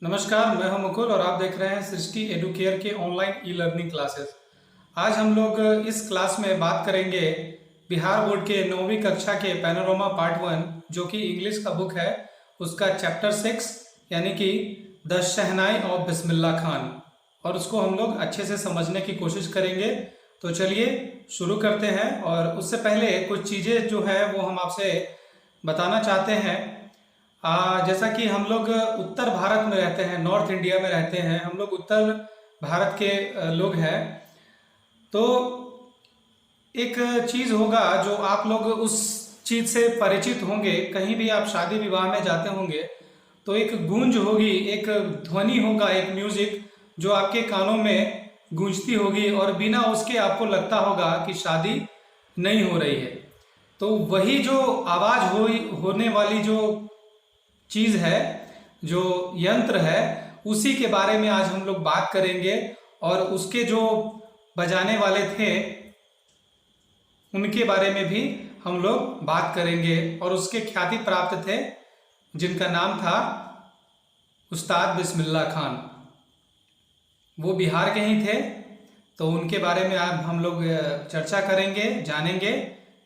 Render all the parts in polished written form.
नमस्कार, मैं हूं मुकुल और आप देख रहे हैं सृष्टि एडुकेयर के ऑनलाइन ई लर्निंग क्लासेस। आज हम लोग इस क्लास में बात करेंगे बिहार बोर्ड के 9वीं कक्षा के पैनोरमा पार्ट 1 जो कि इंग्लिश का बुक है, उसका चैप्टर 6 यानी कि the shehnai of Bismillah Khan, और उसको हम लोग अच्छे से समझने की कोशिश करेंगे। तो चलिए शुरू करते हैं। और उससे पहले कुछ चीज़ें जो है वो हम आपसे बताना चाहते हैं। जैसा कि हम लोग उत्तर भारत में रहते हैं, नॉर्थ इंडिया में रहते हैं, हम लोग उत्तर भारत के लोग हैं। तो एक चीज़ होगा जो आप लोग उस चीज़ से परिचित होंगे, कहीं भी आप शादी विवाह में जाते होंगे तो एक गूंज होगी, एक ध्वनि होगा, एक म्यूजिक जो आपके कानों में गूंजती होगी और बिना उसके आपको लगता होगा कि शादी नहीं हो रही है। तो वही जो आवाज़ होने वाली जो चीज़ है, जो यंत्र है, उसी के बारे में आज हम लोग बात करेंगे। और उसके जो बजाने वाले थे उनके बारे में भी हम लोग बात करेंगे, और उसके ख्याति प्राप्त थे जिनका नाम था उस्ताद बिस्मिल्लाह खान। वो बिहार के ही थे, तो उनके बारे में आज हम लोग चर्चा करेंगे, जानेंगे।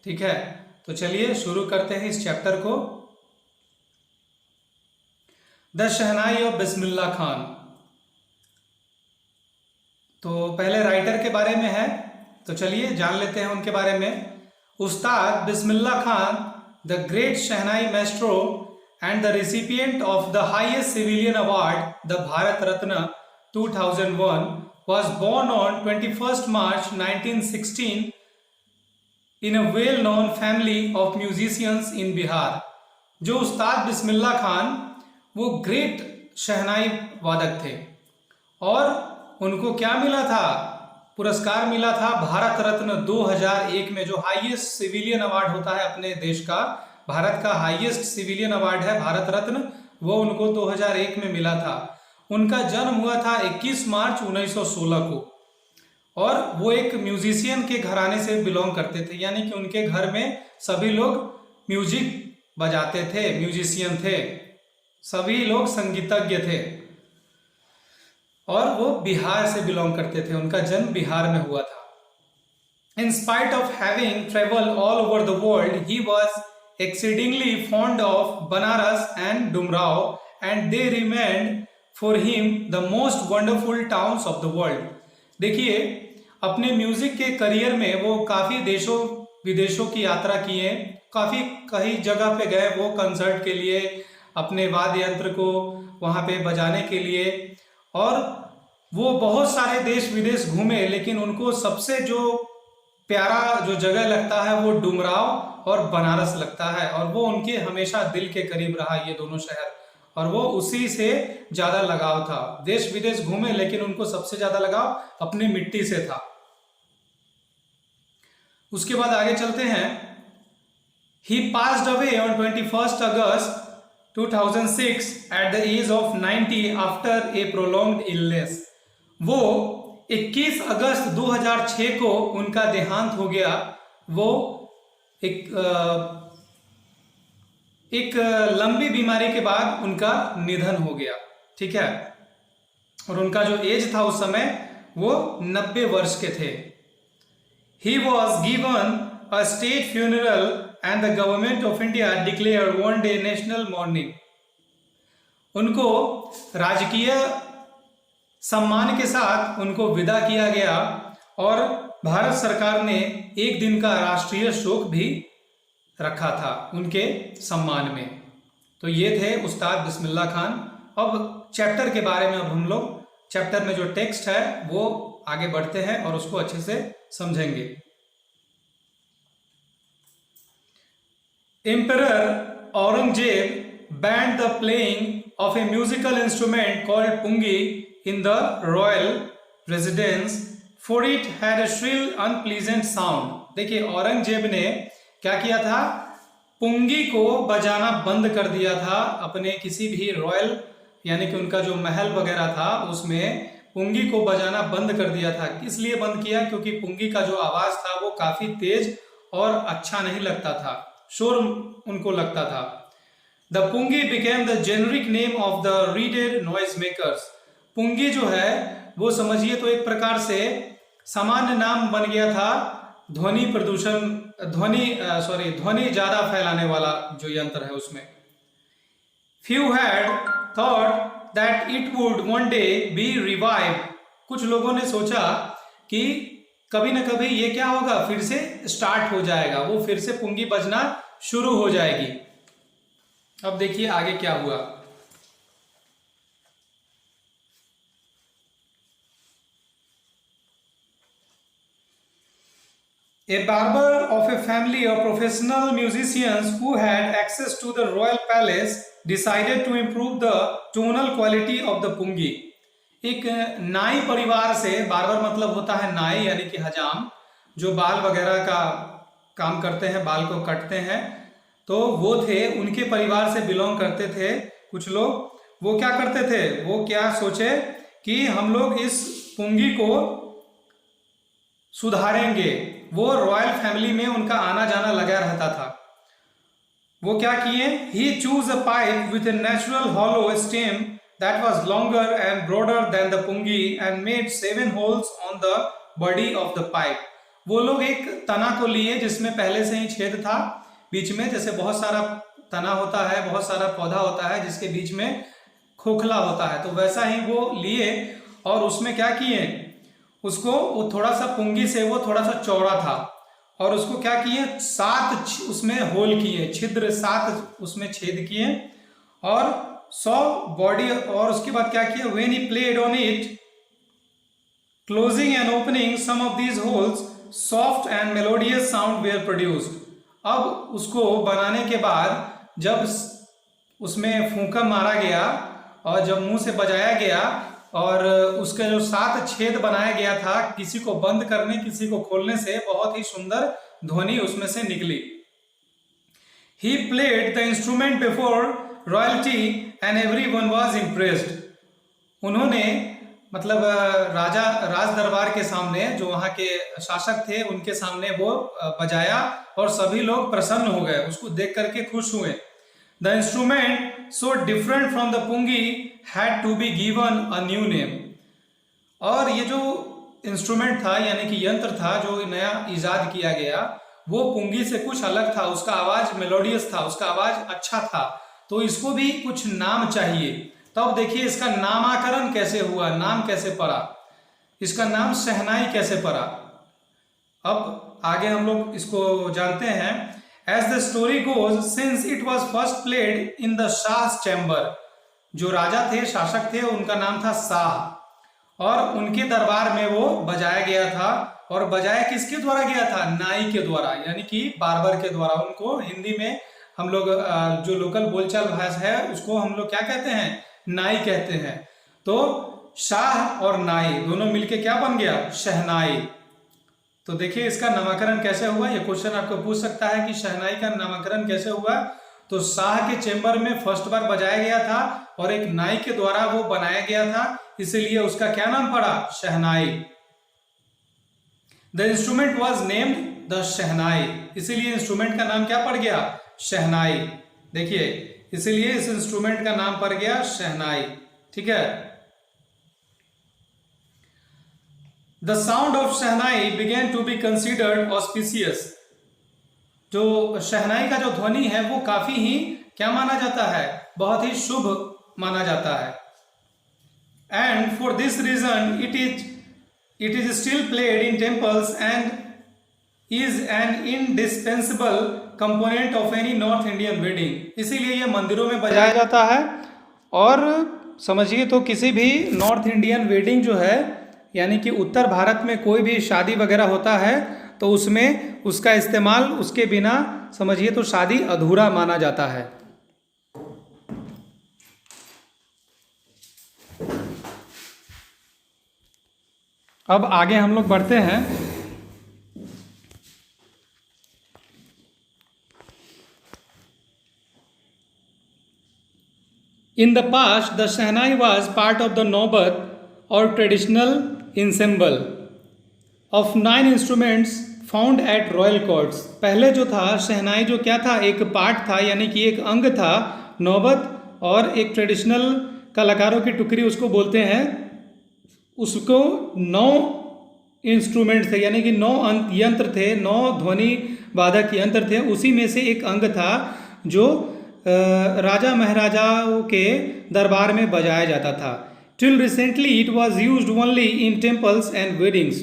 ठीक है, तो चलिए शुरू करते हैं इस चैप्टर को। The shehnai of Bismillah Khan. तो पहले राइटर के बारे में है, तो चलिए जान लेते हैं उनके बारे में। उस्ताद Bismillah Khan, the great shehnai maestro and the recipient of the highest civilian award, the Bharat Ratna 2001, was born on 21st March 1916 in a well-known family of musicians in Bihar. जो उस्ताद बिस्मिल्लाह खान वो ग्रेट शहनाई वादक थे, और उनको क्या मिला था? पुरस्कार मिला था भारत रत्न 2001 में, जो हाईएस्ट सिविलियन अवार्ड होता है अपने देश का। भारत का हाईएस्ट सिविलियन अवार्ड है भारत रत्न, वो उनको 2001 में मिला था। उनका जन्म हुआ था 21 मार्च 1916 को, और वो एक म्यूजिशियन के घराने से बिलोंग करते थे, यानी कि उनके घर में सभी लोग म्यूजिक बजाते थे, म्यूजिशियन थे, सभी लोग संगीतज्ञ थे, और वो बिहार से बिलोंग करते थे। उनका जन्म बिहार में हुआ था। In spite of having traveled all over the world, he was exceedingly fond of Banaras and Dumrao, and they remained for him the most wonderful towns of the world। देखिए, अपने म्यूजिक के करियर में वो काफ़ी देशों विदेशों की यात्रा किए, काफ़ी कई जगह पे गए वो कंसर्ट के लिए, अपने वाद्य यंत्र को वहाँ पे बजाने के लिए, और वो बहुत सारे देश विदेश घूमे। लेकिन उनको सबसे जो प्यारा जो जगह लगता है वो डुमराव और बनारस लगता है, और वो उनके हमेशा दिल के करीब रहा, ये दोनों शहर, और वो उसी से ज़्यादा लगाव था। देश विदेश घूमे लेकिन उनको सबसे ज़्यादा लगाव अपनी मिट्टी से था। उसके बाद आगे चलते हैं। He passed away on 21st August 2006 at the age of 90 after a prolonged illness। वो 21 अगस्त 2006 को उनका देहांत हो गया। वो एक लंबी बीमारी के बाद उनका निधन हो गया। ठीक है, और उनका जो एज था उस समय वो 90 वर्ष के थे। He was given a state funeral and the government of India declared one day national mourning। उनको राजकीय सम्मान के साथ उनको विदा किया गया, और भारत सरकार ने एक दिन का राष्ट्रीय शोक भी रखा था उनके सम्मान में। तो ये थे उस्ताद बिस्मिल्लाह खान। अब चैप्टर के बारे में, अब हम लोग चैप्टर में जो टेक्स्ट है वो आगे बढ़ते हैं और उसको अच्छे से समझेंगे। Emperor Aurangzeb banned the playing of a musical instrument called pungi in the royal residence, for it had a shrill unpleasant sound. देखिए, औरंगजेब ने क्या किया था? पुंगी को बजाना बंद कर दिया था अपने किसी भी रॉयल, यानी कि उनका जो महल वगैरह था उसमें पुंगी को बजाना बंद कर दिया था। किस लिए बंद किया? क्योंकि पुंगी का जो आवाज था वो काफी तेज और अच्छा नहीं लगता था, शोर उनको लगता था। The pungi became the generic name of the reeded noise makers. Pungi जो है वो समझिए तो एक प्रकार से सामान्य नाम बन गया था ध्वनि प्रदूषण, ध्वनि ज्यादा फैलाने वाला जो यंत्र है उसमें। Few had thought that it would one day be revive. कुछ लोगों ने सोचा कि कभी ना कभी ये क्या होगा, फिर से स्टार्ट हो जाएगा, वो फिर से पुंगी बजना शुरू हो जाएगी। अब देखिए आगे क्या हुआ। A barber of a family of professional musicians who had access to the royal palace decided to improve the tonal quality of the pungi। एक नाई परिवार से, बार्बर मतलब होता है नाई यानी कि हजाम, जो बाल वगैरह का काम करते हैं, बाल को कटते हैं, तो वो थे, उनके परिवार से बिलोंग करते थे कुछ लोग। वो क्या करते थे, वो क्या सोचे कि हम लोग इस पुंगी को सुधारेंगे। वो रॉयल फैमिली में उनका आना जाना लगा रहता था। वो क्या किए, he chose a pipe with a natural hollow stem that was longer and broader than the pungi and made 7 holes on the body of the pipe. वो लोग एक तना को लिए जिसमें पहले से ही छेद था बीच में, जैसे बहुत सारा तना होता है, बहुत सारा पौधा होता है जिसके बीच में खोखला होता है, तो वैसा ही वो लिए और उसमें क्या किए, उसको वो थोड़ा सा पुंगी से वो थोड़ा सा चौड़ा था और उसको क्या किए, 7 उसमें होल किए, छिद्र 7 उसमें छेद किए और 100 बॉडी। और उसके बाद क्या किया, when he played on it closing and opening some of these holes soft and melodious sound were produced. अब उसको बनाने के बाद जब उसमें फूंका मारा गया और जब मुंह से बजाया गया और उसके जो 7 छेद बनाया गया था, किसी को बंद करने किसी को खोलने से बहुत ही सुंदर ध्वनि उसमें से निकली। He played the instrument before royalty and everyone was impressed. उन्होंने मतलब राज दरबार के सामने, जो वहाँ के शासक थे उनके सामने वो बजाया और सभी लोग प्रसन्न हो गए, उसको देख करके खुश हुए। The instrument so different from the pungi had to be given a new name। और ये जो इंस्ट्रूमेंट था यानी कि यंत्र था जो नया इजाद किया गया, वो पुंगी से कुछ अलग था, उसका आवाज मेलोडियस था, उसका आवाज अच्छा था, तो इसको भी कुछ नाम चाहिए। तो अब देखिए इसका नामाकरण कैसे हुआ, नाम कैसे पड़ा, इसका नाम शहनाई कैसे पड़ा। अब आगे हम लोग इसको जानते हैं। As the story goes, since it was first played in the Shah's chamber, जो राजा थे, शासक थे, उनका नाम था शाह और उनके दरबार में वो बजाया गया था। और बजाया किसके द्वारा गया था, नाई के द्वारा यानी कि बार्बर के द्वारा। उनको हिंदी में हम लोग जो लोकल बोलचाल भाषा है उसको हम लोग क्या कहते हैं, नाई कहते हैं। तो शाह और नाई दोनों मिलके क्या बन गया, शहनाई। तो देखिए इसका नामकरण कैसे हुआ, ये क्वेश्चन आपको पूछ सकता है कि शहनाई का नामकरण कैसे हुआ। तो शाह के चेंबर में फर्स्ट बार बजाया गया था और एक नाई के द्वारा वो बनाया गया था, इसीलिए उसका क्या नाम पड़ा, shehnai. The instrument was named the shehnai, इसीलिए इंस्ट्रूमेंट का नाम क्या पड़ गया, शहनाई। देखिए इसीलिए इस इंस्ट्रूमेंट का नाम पड़ गया शहनाई, ठीक है। The sound of shehnai began to be considered auspicious। जो शहनाई का जो ध्वनि है वो काफी ही क्या माना जाता है, बहुत ही शुभ माना जाता है। And for this reason it is still played in temples and is an indispensable component of any North Indian wedding। इसीलिए ये मंदिरों में बजाया जाता है और समझिए तो किसी भी नॉर्थ इंडियन वेडिंग जो है यानी कि उत्तर भारत में कोई भी शादी वगैरह होता है तो उसमें उसका इस्तेमाल, उसके बिना समझिए तो शादी अधूरा माना जाता है। अब आगे हम लोग बढ़ते हैं। In the past, the Shahnai was part of the Naubat or traditional ensemble of 9 instruments found at royal courts। पहले जो था शहनाई जो क्या था, एक पार्ट था यानी कि एक अंग था नौबत और एक ट्रेडिशनल कलाकारों की टुकड़ी उसको बोलते हैं। उसको 9 इंस्ट्रूमेंट थे, यानी कि 9 यंत्र थे, 9 ध्वनि वादक यंत्र थे। उसी में से एक अंग था जो राजा महाराजाओं के दरबार में बजाया जाता था। Till recently it was use only in temples and weddings.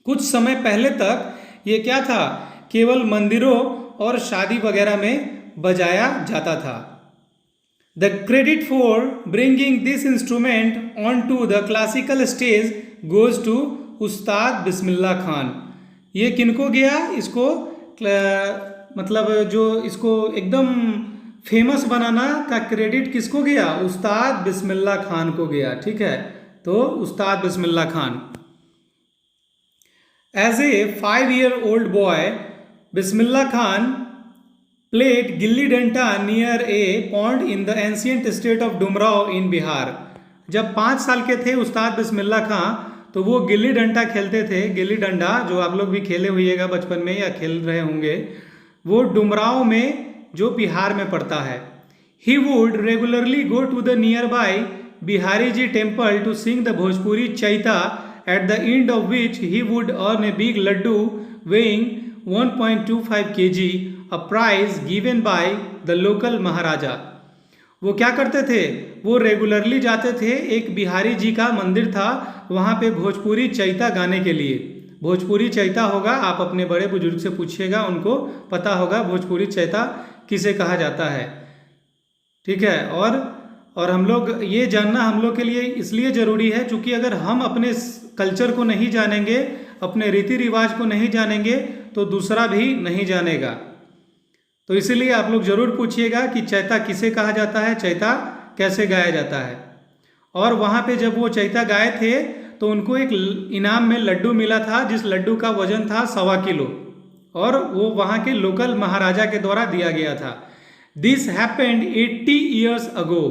कुछ समय पहले तक ये क्या था, केवल मंदिरों और शादी वगैरह में बजाया जाता था। The credit for bringing this instrument on to the classical stage goes to Ustad Bismillah Khan. ये किनको गया, इसको मतलब जो इसको एकदम फेमस बनाना का क्रेडिट किसको गया, उस्ताद बिस्मिल्लाह खान को गया। ठीक है, तो उस्ताद Bismillah Khan. As a 5-year-old boy Bismillah Khan played gilli danda near a pond in the ancient state of Dumraon in Bihar. जब 5 साल के थे उस्ताद बिस्मिल्लाह खां, तो वो गिल्ली डंडा खेलते थे। गिल्ली डंडा जो आप लोग भी खेले होइएगा बचपन में या खेल रहे होंगे, वो डुमराव में जो बिहार में पड़ता है। He would regularly go to the nearby Bihari ji temple to sing the Bhojpuri chaita, at the end of which he would earn a big laddu weighing 1.25 kg, a prize given by the local maharaja. वो क्या करते थे, वो रेगुलरली जाते थे, एक बिहारी जी का मंदिर था, वहाँ पे भोजपुरी चैता गाने के लिए। भोजपुरी चैता होगा, आप अपने बड़े बुजुर्ग से पूछिएगा, उनको पता होगा भोजपुरी चैता किसे कहा जाता है। ठीक है, और हम लोग ये जानना हम लोग के लिए इसलिए ज़रूरी है क्योंकि अगर हम अपने कल्चर को नहीं जानेंगे, अपने रीति रिवाज को नहीं जानेंगे, तो दूसरा भी नहीं जानेगा। तो इसीलिए आप लोग ज़रूर पूछिएगा कि चैता किसे कहा जाता है, चैता कैसे गाया जाता है। और वहाँ पे जब वो चैता गाए थे तो उनको एक इनाम में लड्डू मिला था, जिस लड्डू का वजन था 1.25 किलो, और वो वहाँ के लोकल महाराजा के द्वारा दिया गया था। This happened 80 years ago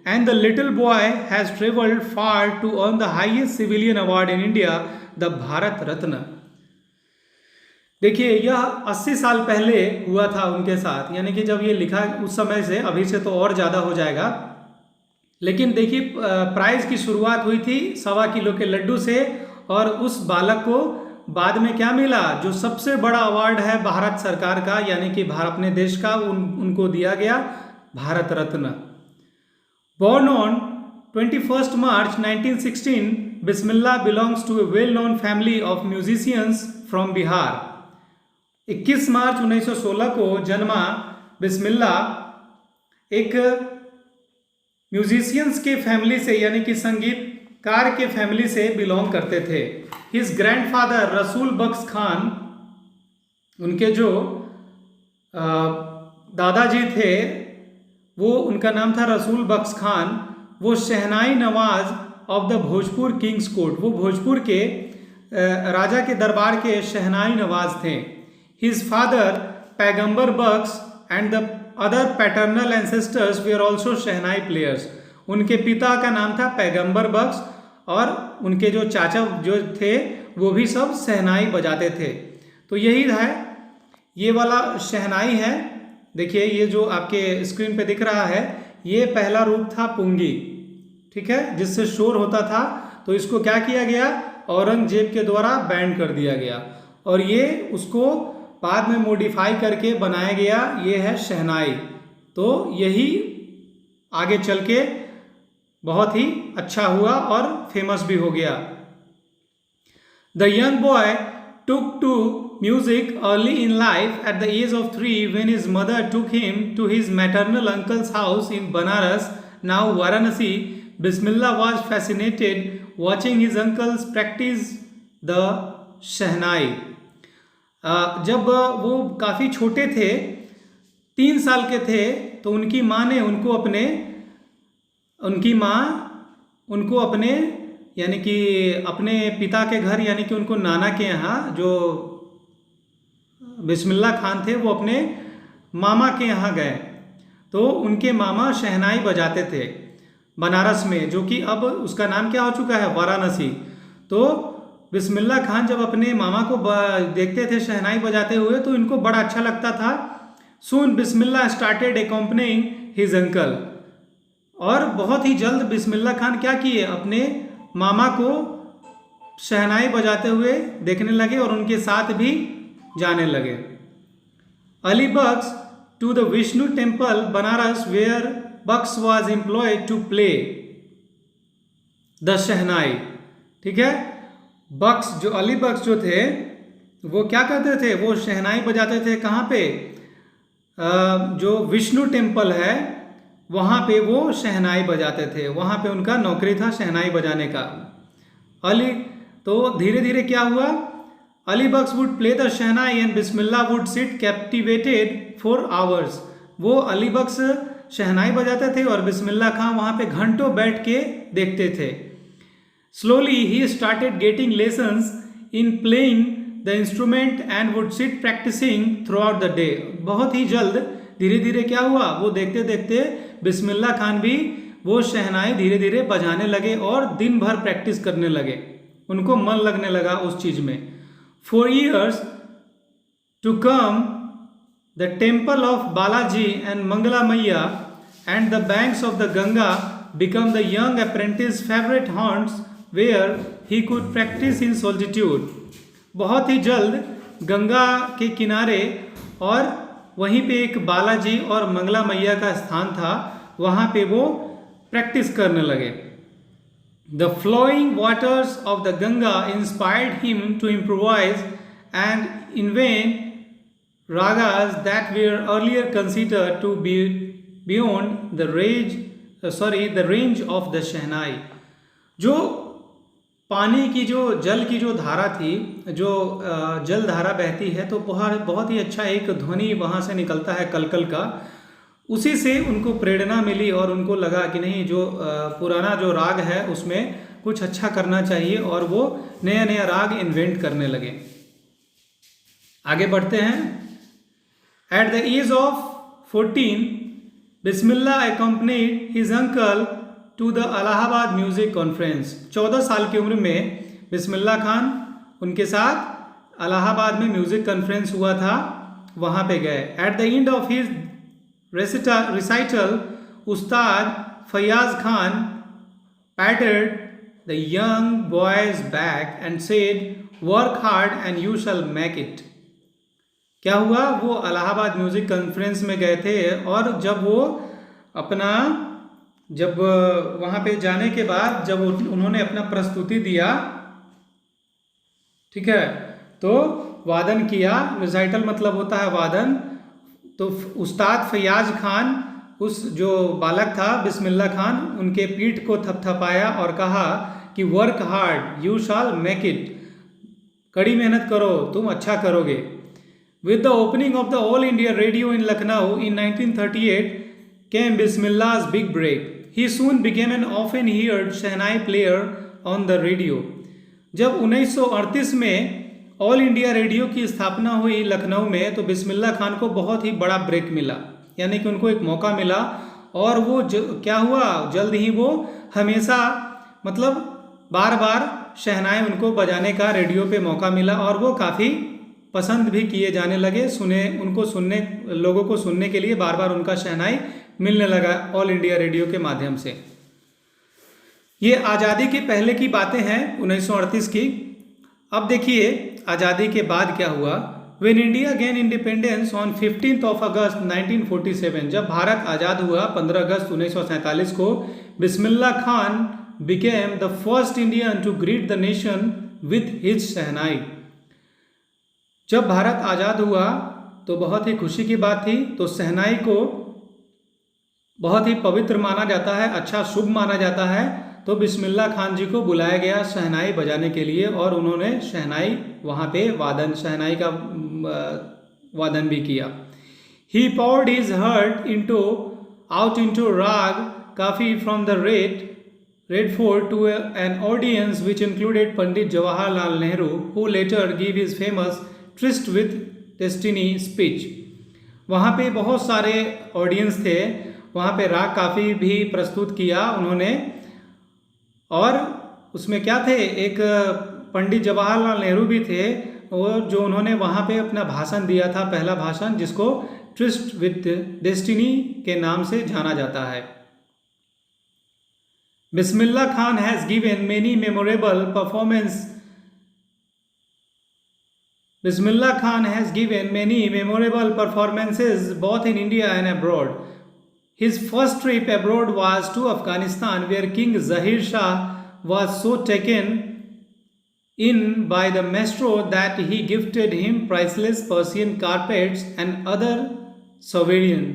and the little boy has traveled far to earn the highest civilian award in India, the Bharat Ratna. देखिए, यह 80 साल पहले हुआ था उनके साथ, यानी कि जब ये लिखा उस समय से, अभी से तो और ज़्यादा हो जाएगा। लेकिन देखिए, प्राइज की शुरुआत हुई थी 1.25 किलो के लड्डू से, और उस बालक को बाद में क्या मिला, जो सबसे बड़ा अवार्ड है भारत सरकार का, यानी कि अपने देश का, उनको दिया गया Bharat Ratna. Born on 21st March 1916, Bismillah belongs to a well-known family of musicians from Bihar। 21 मार्च 1916 को जन्मा बिस्मिल्लाह एक म्यूजिशियंस के फैमिली से, यानी कि संगीतकार के फैमिली से बिलोंग करते थे। हिज ग्रैंडफादर रसूल बख्श खान, उनके जो दादाजी थे, वो उनका नाम था रसूल बख्श खान। वो shehnai nawaz of the Bhojpur king's court, वो भोजपुर के राजा के दरबार के शहनाई नवाज थे। His father Paigambar Bakhsh and the other paternal ancestors were also shehnai players. उनके पिता का नाम था पैगंबर बख्श, और उनके जो चाचा जो थे वो भी सब शहनाई बजाते थे। तो यही है, ये वाला शहनाई है। देखिए, ये जो आपके स्क्रीन पे दिख रहा है, ये पहला रूप था पुंगी, ठीक है, जिससे शोर होता था। तो इसको क्या किया गया, औरंगजेब के द्वारा बैन कर दिया गया, और ये उसको बाद में मॉडिफाई करके बनाया गया, ये है शहनाई। तो यही आगे चल के बहुत ही अच्छा हुआ और फेमस भी हो गया। The young boy took to music early in life at the age of 3 when his mother took him to his maternal uncle's house in Banaras, now Varanasi. Bismillah was fascinated watching his uncles practice the शहनाई। जब वो काफ़ी छोटे थे, 3 साल के थे, तो उनकी माँ उनको अपने यानी कि अपने पिता के घर, यानी कि उनको नाना के यहाँ, जो बिस्मिल्लाह खान थे, वो अपने मामा के यहाँ गए। तो उनके मामा शहनाई बजाते थे बनारस में, जो कि अब उसका नाम क्या हो चुका है, वाराणसी। तो बिस्मिल्लाह खान जब अपने मामा को देखते थे शहनाई बजाते हुए, तो इनको बड़ा अच्छा लगता था। Soon Bismillah started accompanying his uncle. और बहुत ही जल्द बिस्मिल्लाह खान क्या किए, अपने मामा को शहनाई बजाते हुए देखने लगे और उनके साथ भी जाने लगे। Ali Bakhsh to the Vishnu temple Banaras where Bakhsh was employed to play the shehnai. ठीक है, बख्श जो अली बख्श जो थे वो क्या करते थे, वो शहनाई बजाते थे। कहाँ पे, जो विष्णु टेम्पल है वहाँ पे वो शहनाई बजाते थे, वहाँ पे उनका नौकरी था शहनाई बजाने का। अली तो धीरे धीरे क्या हुआ, Ali Bakhsh would play the shehnai and Bismillah would sit captivated for hours. वो अली बख्श शहनाई बजाते थे और बिस्मिल्लाह खान वहाँ पे घंटों बैठ के देखते थे। Slowly he started getting lessons in playing the instrument and would sit practicing throughout the day. बहुत ही जल्द धीरे धीरे क्या हुआ, वो देखते देखते बिस्मिल्लाह खान भी वो शहनाई धीरे धीरे बजाने लगे और दिन भर प्रैक्टिस करने लगे, उनको मन लगने लगा उस चीज में। For years to come the temple of Balaji and Mangala Maiya and the banks of the Ganga become the young apprentice favourite haunts where he could practise in solitude. बहुत ही जल्द गंगा के किनारे और वहीं पे एक बालाजी और मंगला मैया का स्थान था, वहाँ पे वो प्रैक्टिस करने लगे। The flowing waters of the Ganga inspired him to improvise and invent ragas that were earlier considered to be beyond the range of the Shehnai। जो पानी की जो जल की जो धारा थी, जो जल धारा बहती है तो बहुत ही अच्छा एक ध्वनि वहाँ से निकलता है कलकल का, उसी से उनको प्रेरणा मिली और उनको लगा कि नहीं, जो पुराना जो राग है उसमें कुछ अच्छा करना चाहिए और वो नया नया राग इन्वेंट करने लगे। आगे बढ़ते हैं। At the age of 14 Bismillah accompanied his uncle to the Allahabad music conference. 14 साल की उम्र में बिस्मिल्लाह खान उनके साथ इलाहाबाद में म्यूजिक कॉन्फ्रेंस हुआ था, वहाँ पे गए। Eight the end of his recital, Ustad Fayaz Khan patted the young boy's back and said, "Work hard and you shall make it." क्या हुआ, वो इलाहाबाद म्यूजिक कॉन्फ्रेंस में गए थे और जब वहाँ पे जाने के बाद जब उन्होंने अपना प्रस्तुति दिया, ठीक है, तो वादन किया। रिसाइटल मतलब होता है वादन। तो उस्ताद फैयाज खान, उस जो बालक था बिस्मिल्लाह खान, उनके पीठ को थपथपाया और कहा कि work hard you shall make it, कड़ी मेहनत करो तुम अच्छा करोगे। With the opening of the All India Radio in Lucknow in 1938 came Bismillah's big break. He soon became an often heard shehnai player on the radio. जब 1938 में ऑल इंडिया रेडियो की स्थापना हुई लखनऊ में, तो बिस्मिल्लाह खान को बहुत ही बड़ा ब्रेक मिला, यानी कि उनको एक मौका मिला और वो क्या हुआ, जल्द ही वो हमेशा मतलब बार बार शहनाई उनको बजाने का रेडियो पे मौका मिला और वो काफ़ी पसंद भी किए जाने लगे। लोगों को सुनने के लिए बार बार उनका शहनाई मिलने लगा ऑल इंडिया रेडियो के माध्यम से। ये आज़ादी के पहले की बातें हैं 1938 की। अब देखिए आज़ादी के बाद क्या हुआ। When India gained independence on 15th of August 1947, जब भारत आज़ाद हुआ 15 अगस्त 1947 को, Bismillah Khan became the first Indian to greet the nation with his शहनाई। जब भारत आज़ाद हुआ तो बहुत ही खुशी की बात थी। तो शहनाई को बहुत ही पवित्र माना जाता है, अच्छा शुभ माना जाता है। तो बिस्मिल्लाह खान जी को बुलाया गया शहनाई बजाने के लिए और उन्होंने शहनाई वहाँ पे शहनाई का वादन भी किया। He poured his heart out into rag kafi from the Red Fort to an audience which included Pandit Jawaharlal Nehru, who later gave his famous Tryst with Destiny speech। वहाँ पे बहुत सारे ऑडियंस थे, वहाँ पे राग काफ़ी भी प्रस्तुत किया उन्होंने। और उसमें क्या थे, एक पंडित जवाहरलाल नेहरू भी थे और जो उन्होंने वहाँ पे अपना भाषण दिया था, पहला भाषण, जिसको ट्रिस्ट विद डेस्टिनी के नाम से जाना जाता है। Bismillah Khan has given many memorable performance Bismillah Khan has given many memorable performances both in India and abroad. His first trip abroad was to Afghanistan, where King Zahir Shah was so taken in by the maestro that he gifted him priceless Persian carpets and other souvenirs.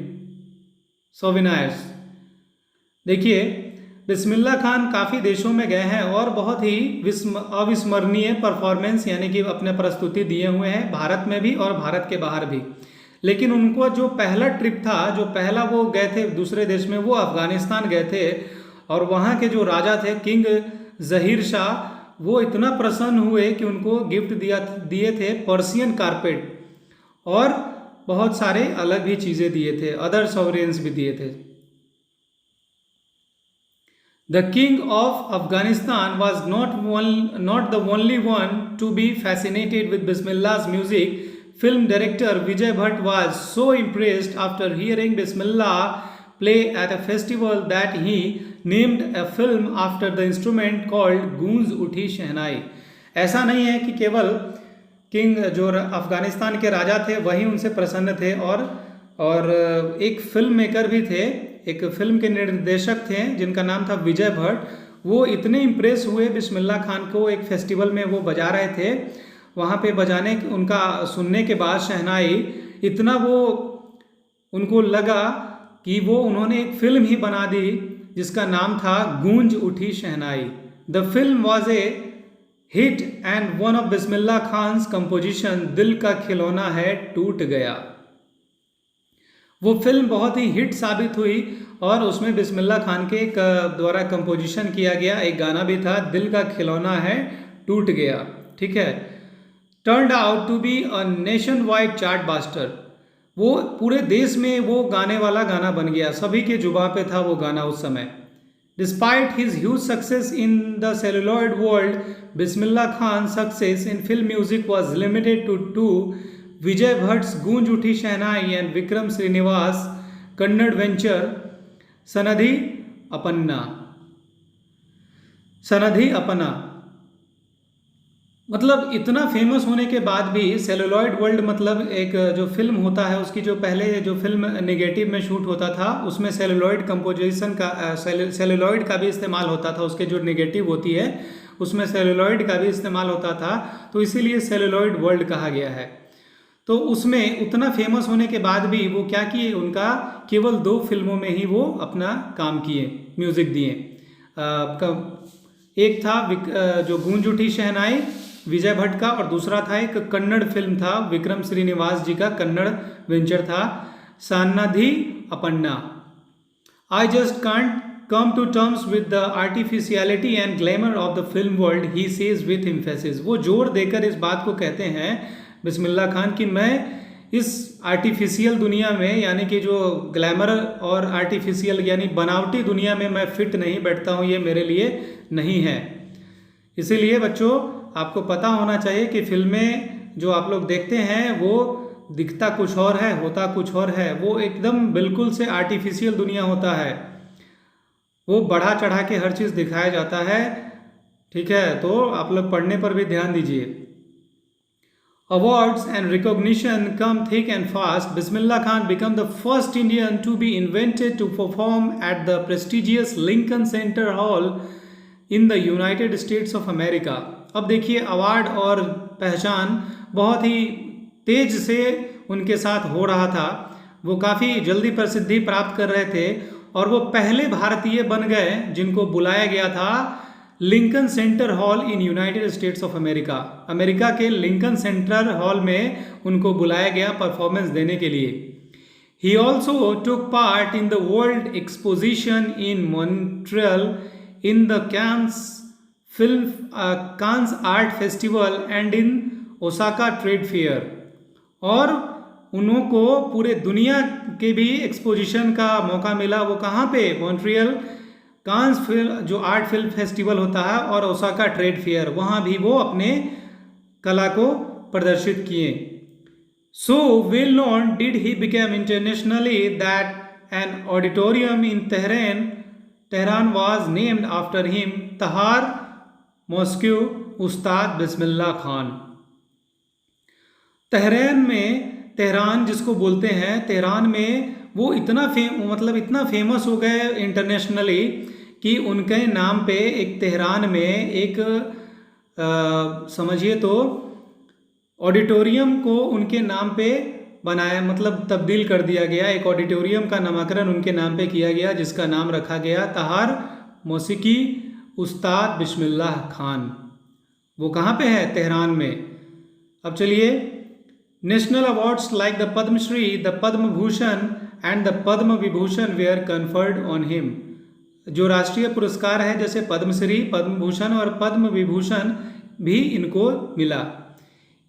देखिए, बिस्मिल्लाह खान काफ़ी देशों में गए हैं और बहुत ही अविस्मरणीय performance यानी कि अपने प्रस्तुति दिए हुए हैं, भारत में भी और भारत के बाहर भी। लेकिन उनको जो पहला ट्रिप था, जो पहला वो गए थे दूसरे देश में, वो अफ़गानिस्तान गए थे और वहाँ के जो राजा थे किंग ज़हीर शाह, वो इतना प्रसन्न हुए कि उनको गिफ्ट दिए थे पर्सियन कारपेट और बहुत सारे अलग भी चीज़ें दिए थे, अदर सॉवरेन्स भी दिए थे। The king of Afghanistan was not the only one to be fascinated with Bismillah's music. Film director Vijay Bhatt was so impressed after hearing Bismillah play at a festival that he named a film after the instrument called गूंज उठी शहनाई। ऐसा नहीं है कि केवल king जो अफगानिस्तान के राजा थे वही उनसे प्रसन्न थे और एक फिल्म मेकर भी थे, एक फिल्म के निर्देशक थे जिनका नाम था विजय भट्ट। वो इतने इम्प्रेस हुए बिस्मिल्लाह खान को, एक फेस्टिवल में वो बजा रहे थे, वहाँ पे बजाने उनका सुनने के बाद शहनाई, इतना वो उनको लगा कि वो उन्होंने एक फिल्म ही बना दी जिसका नाम था Goonj Uthi Shehnai. The film was a hit and one of Bismillah Khan's composition Dil Ka खिलौना है टूट गया। वो फिल्म बहुत ही हिट साबित हुई और उसमें बिस्मिल्लाह खान के द्वारा कंपोजिशन किया गया एक गाना भी था, दिल का खिलौना है टूट गया। ठीक है, turned out to be a nationwide chart buster. वो पूरे देश में वो गाने वाला गाना बन गया, सभी के जुबान पे था वो गाना उस समय। Despite his huge success in the celluloid world, Bismillah Khan success in film music was limited to Vijay Bhatt's Goonj Uthi Shehnai and Vikram Srinivas Kannada venture Sanaadi Appanna. मतलब इतना फेमस होने के बाद भी सेलुलॉइड वर्ल्ड, मतलब एक जो फिल्म होता है उसकी जो पहले जो फिल्म नेगेटिव में शूट होता था उसमें सेलुलॉइड कंपोजिशन का सेलुलॉइड का भी इस्तेमाल होता था, उसके जो नेगेटिव होती है उसमें सेलुलॉइड का भी इस्तेमाल होता था, तो इसीलिए सेलुलॉइड वर्ल्ड कहा गया है। तो उसमें उतना फेमस होने के बाद भी वो क्या किए, उनका केवल 2 फिल्मों में ही वो अपना काम किए, म्यूज़िक दिए। एक था जो गूंज उठी शहनाई विजय भट्ट का, और दूसरा था एक कन्नड़ फिल्म था विक्रम श्रीनिवास जी का, कन्नड़ वेंचर था Sanaadi Appanna. I just can't come to terms with the artificiality and glamour of the film world, he says with emphasis. वो जोर देकर इस बात को कहते हैं बिस्मिल्लाह खान कि मैं इस आर्टिफिशियल दुनिया में, यानी कि जो ग्लैमर और आर्टिफिशियल यानी बनावटी दुनिया में मैं फिट नहीं बैठता हूँ, ये मेरे लिए नहीं है। इसीलिए बच्चों आपको पता होना चाहिए कि फिल्में जो आप लोग देखते हैं वो दिखता कुछ और है, होता कुछ और है, वो एकदम बिल्कुल से आर्टिफिशियल दुनिया होता है, वो बढ़ा चढ़ा के हर चीज़ दिखाया जाता है। ठीक है, तो आप लोग पढ़ने पर भी ध्यान दीजिए। Awards and recognition come thick and fast. Bismillah Khan became the first Indian to be invited to perform at the prestigious Lincoln Center Hall in the United States of America. अब देखिए अवार्ड और पहचान बहुत ही तेज से उनके साथ हो रहा था, वो काफ़ी जल्दी प्रसिद्धि प्राप्त कर रहे थे और वो पहले भारतीय बन गए जिनको बुलाया गया था Lincoln centre hall in United states of America. America के लिंकन सेंटर हॉल में उनको बुलाया गया परफॉर्मेंस देने के लिए। He also took part in the world exposition in Montreal, in the Cannes art festival and in Osaka trade fair. और उनको पूरे दुनिया के भी एक्सपोजिशन का मौका मिला। वो कहाँ पे? मॉन्ट्रियल कांस जो आर्ट फिल्म फेस्टिवल होता है और ओसाका ट्रेड फेयर, वहाँ भी वो अपने कला को प्रदर्शित किए। So well known did he become internationally that an auditorium in Tehran was named after him, Tahar Mosque Ustad Bismillah Khan. Tehran जिसको बोलते हैं, तेहरान में वो इतना फेमस हो गए इंटरनेशनली कि उनके नाम पे एक तेहरान में एक समझिए तो ऑडिटोरियम को उनके नाम पे बनाया, मतलब तब्दील कर दिया गया। एक ऑडिटोरियम का नामकरण उनके नाम पे किया गया जिसका नाम रखा गया तहार मौसीकी उस्ताद बिस्मिल्लाह खान। वो कहाँ पे है? तेहरान में। अब चलिए, national awards like the Padma Shri, the Padma Bhushan and the Padma Vibhushan were conferred on him. जो राष्ट्रीय पुरस्कार है जैसे पद्मश्री, पद्म भूषण और पद्म विभूषण भी इनको मिला।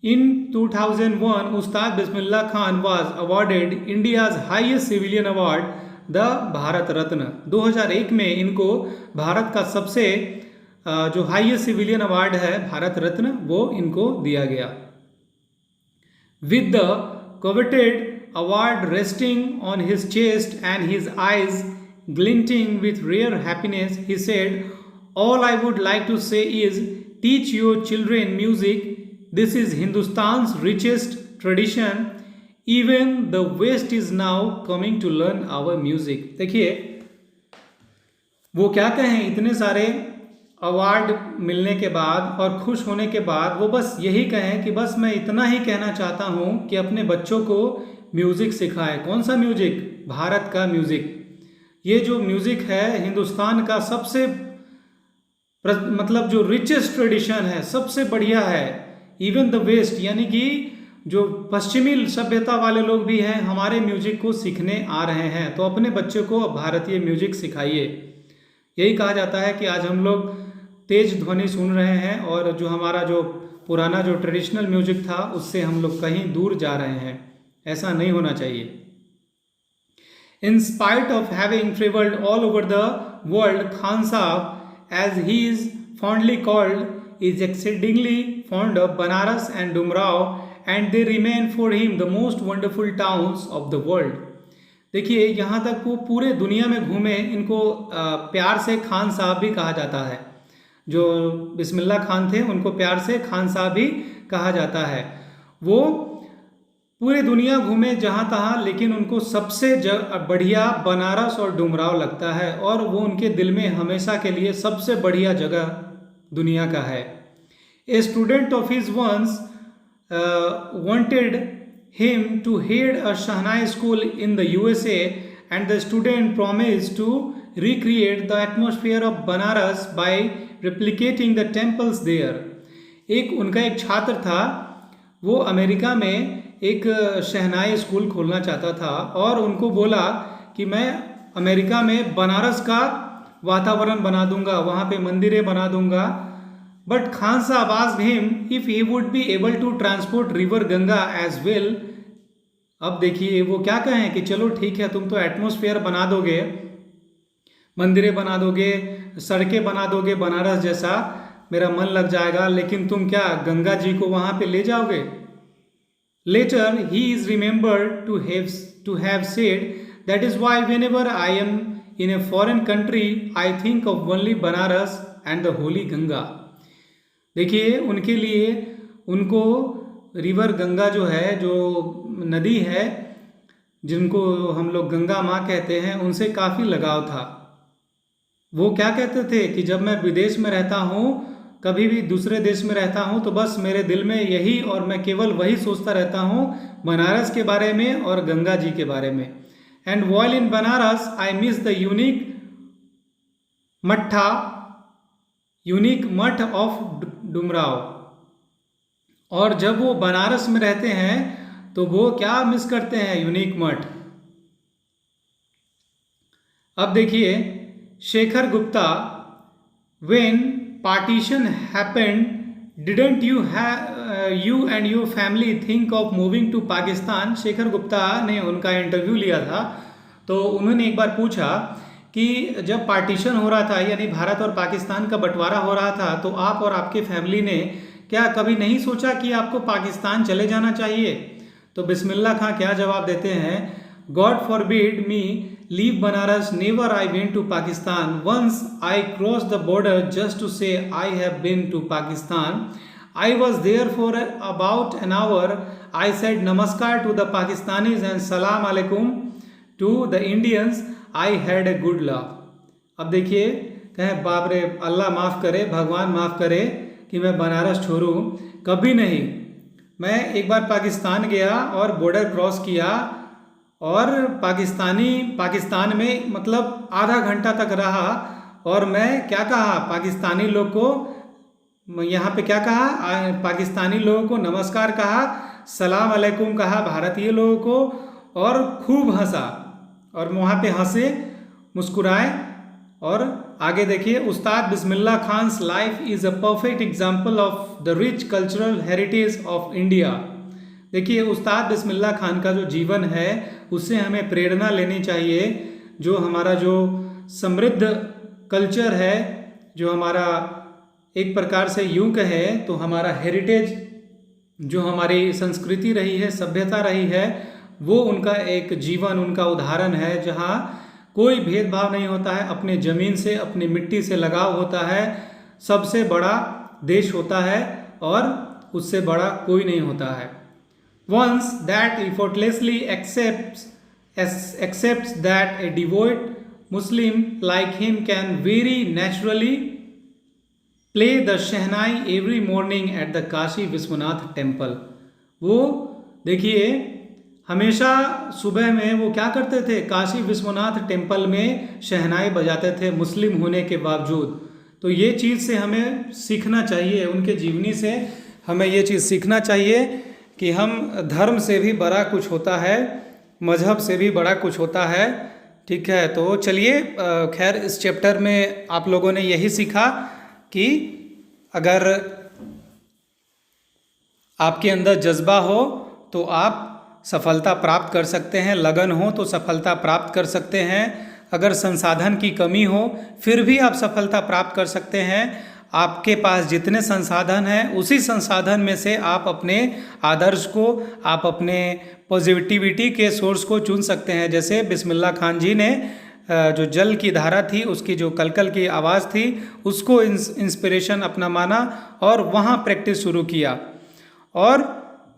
In 2001, Ustad Bismillah Khan was awarded India's highest civilian award, the Bharat Ratna। 2001 में इनको भारत का सबसे जो हाईएस्ट सिविलियन अवार्ड है भारत रत्न, वो इनको दिया गया। With the coveted award resting on his chest and his eyes glinting with rare happiness, he said, "All I would like to say is, teach your children music. This is Hindustan's richest tradition. Even the West is now coming to learn our music." देखिए वो क्या कहें, इतने सारे award मिलने के बाद और खुश होने के बाद वो बस यही कहें कि बस मैं इतना ही कहना चाहता हूँ कि अपने बच्चों को म्यूज़िक सिखाएं। कौन सा म्यूज़िक? भारत का म्यूज़िक। ये जो म्यूज़िक है हिंदुस्तान का सबसे मतलब जो रिचेस्ट ट्रेडिशन है, सबसे बढ़िया है। इवन द वेस्ट यानी कि जो पश्चिमी सभ्यता वाले लोग भी हैं हमारे म्यूजिक को सीखने आ रहे हैं, तो अपने बच्चों को भारतीय म्यूजिक सिखाइए। यही कहा जाता है कि आज हम लोग तेज ध्वनि सुन रहे हैं और जो हमारा जो पुराना जो ट्रेडिशनल म्यूजिक था उससे हम लोग कहीं दूर जा रहे हैं। ऐसा नहीं होना चाहिए। In spite of having traveled all over the world, Khan Sahab, as he is fondly called, is exceedingly fond of Banaras and Dumrao, and they remain for him the most wonderful towns of the world। देखिए यहाँ तक वो पूरे दुनिया में घूमे, इनको प्यार से खान साहब भी कहा जाता है। जो बिस्मिल्लाह खान थे उनको प्यार से खान साहब भी कहा जाता है। वो पूरे दुनिया घूमे जहाँ तहाँ, लेकिन उनको सबसे बढ़िया बनारस और डुमराव लगता है और वो उनके दिल में हमेशा के लिए सबसे बढ़िया जगह दुनिया का है। A student of his once wanted him to head a Shahnai school in the USA, and the student promised to recreate the atmosphere of Banaras by replicating the temples there। उनका एक छात्र था, वो अमेरिका में एक शहनाई school खोलना चाहता था और उनको बोला कि मैं अमेरिका में बनारस का वातावरण बना दूंगा, वहाँ पे मंदिरें बना दूंगा। बट खान साहब asked him if he would be able to transport river Ganga as well। अब देखिए वो क्या कहें कि चलो ठीक है, तुम तो एटमॉस्फेयर बना दोगे, मंदिरें बना दोगे, सड़कें बना दोगे बनारस जैसा, मेरा मन लग जाएगा, लेकिन तुम क्या गंगा जी को वहाँ पे ले जाओगे? Later he is remembered to have said, that is why whenever I am in a foreign country I think of only Banaras and the holy Ganga। देखिए उनके लिए उनको रिवर गंगा जो है, जो नदी है जिनको हम लोग गंगा माँ कहते हैं, उनसे काफ़ी लगाव था। वो क्या कहते थे कि जब मैं विदेश में रहता हूँ, कभी भी दूसरे देश में रहता हूँ, तो बस मेरे दिल में यही और मैं केवल वही सोचता रहता हूँ बनारस के बारे में और गंगा जी के बारे में। And while in Banaras I miss the unique मठ ऑफ डुमराव। और जब वो बनारस में रहते हैं तो वो क्या मिस करते हैं? यूनिक मठ। अब देखिए Shekhar Gupta, when partition happened, didn't you and your family think of moving to Pakistan? Shekhar Gupta ने उनका इंटरव्यू लिया था, तो उन्होंने एक बार पूछा कि जब पार्टीशन हो रहा था यानी भारत और पाकिस्तान का बंटवारा हो रहा था, तो आप और आपके फैमिली ने क्या कभी नहीं सोचा कि आपको पाकिस्तान चले जाना चाहिए? तो बिस्मिल्लाह खां क्या जवाब देते हैं, God forbid me leave Banaras, never I went to Pakistan, once I cross the border just to say I have been to Pakistan, I was there for about an hour. I said namaskar to the Pakistanis and salam alaikum to the Indians. I had a good laugh. अब देखिए, कहें बाप रे, अल्लाह माफ़ करे, भगवान माफ़ करे कि मैं बनारस छोड़ूं, कभी नहीं। मैं एक बार पाकिस्तान गया और बॉर्डर क्रॉस किया और पाकिस्तान में मतलब आधा घंटा तक रहा और मैं क्या कहा, पाकिस्तानी लोग को यहाँ पे क्या कहा, पाकिस्तानी लोगों को नमस्कार कहा, सलाम अलैकुम कहा भारतीय लोगों को, और खूब हंसा और वहाँ पे हंसे, मुस्कुराए। और आगे देखिए, Ustad Bismillah Khan's life is a perfect example of the rich cultural heritage of India. देखिए, उस्ताद बिस्मिल्लाह खान का जो जीवन है उससे हमें प्रेरणा लेनी चाहिए। जो हमारा जो समृद्ध कल्चर है, जो हमारा एक प्रकार से यूं कहे तो हमारा हेरिटेज, जो हमारी संस्कृति रही है, सभ्यता रही है, वो उनका एक जीवन, उनका उदाहरण है जहाँ कोई भेदभाव नहीं होता है, अपने ज़मीन से, अपनी मिट्टी से लगाव होता है, सबसे बड़ा देश होता है और उससे बड़ा कोई नहीं होता है। Once that effortlessly accepts that a devout Muslim like him can very naturally play the shehnai every morning at the Kashi Vishwanath temple. वो देखिए, हमेशा सुबह में वो क्या करते थे, काशी विश्वनाथ टेम्पल में शहनाई बजाते थे, मुस्लिम होने के बावजूद। तो ये चीज़ से हमें सीखना चाहिए, उनके जीवनी से हमें ये चीज़ सीखना चाहिए कि हम धर्म से भी बड़ा कुछ होता है, मजहब से भी बड़ा कुछ होता है। ठीक है, तो चलिए, खैर इस चैप्टर में आप लोगों ने यही सीखा कि अगर आपके अंदर जज्बा हो तो आप सफलता प्राप्त कर सकते हैं, लगन हो तो सफलता प्राप्त कर सकते हैं। अगर संसाधन की कमी हो फिर भी आप सफलता प्राप्त कर सकते हैं। आपके पास जितने संसाधन हैं उसी संसाधन में से आप अपने आदर्श को, आप अपने पॉजिटिविटी के सोर्स को चुन सकते हैं। जैसे बिस्मिल्लाह खान जी ने जो जल की धारा थी, उसकी जो कलकल की आवाज़ थी, उसको इंस्पिरेशन अपना माना और वहाँ प्रैक्टिस शुरू किया और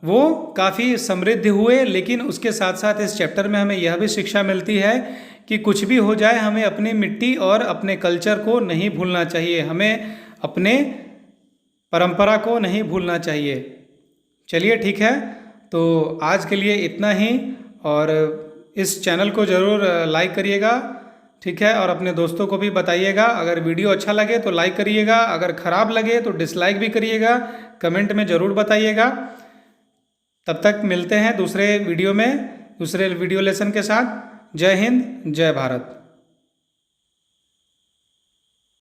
वो काफ़ी समृद्ध हुए। लेकिन उसके साथ साथ इस चैप्टर में हमें यह भी शिक्षा मिलती है कि कुछ भी हो जाए, हमें अपनी मिट्टी और अपने कल्चर को नहीं भूलना चाहिए, हमें अपने परंपरा को नहीं भूलना चाहिए। चलिए ठीक है, तो आज के लिए इतना ही, और इस चैनल को ज़रूर लाइक करिएगा, ठीक है, और अपने दोस्तों को भी बताइएगा। अगर वीडियो अच्छा लगे तो लाइक करिएगा, अगर ख़राब लगे तो डिसलाइक भी करिएगा, कमेंट में ज़रूर बताइएगा। तब तक मिलते हैं दूसरे वीडियो में, दूसरे वीडियो लेसन के साथ। जय हिंद, जय भारत।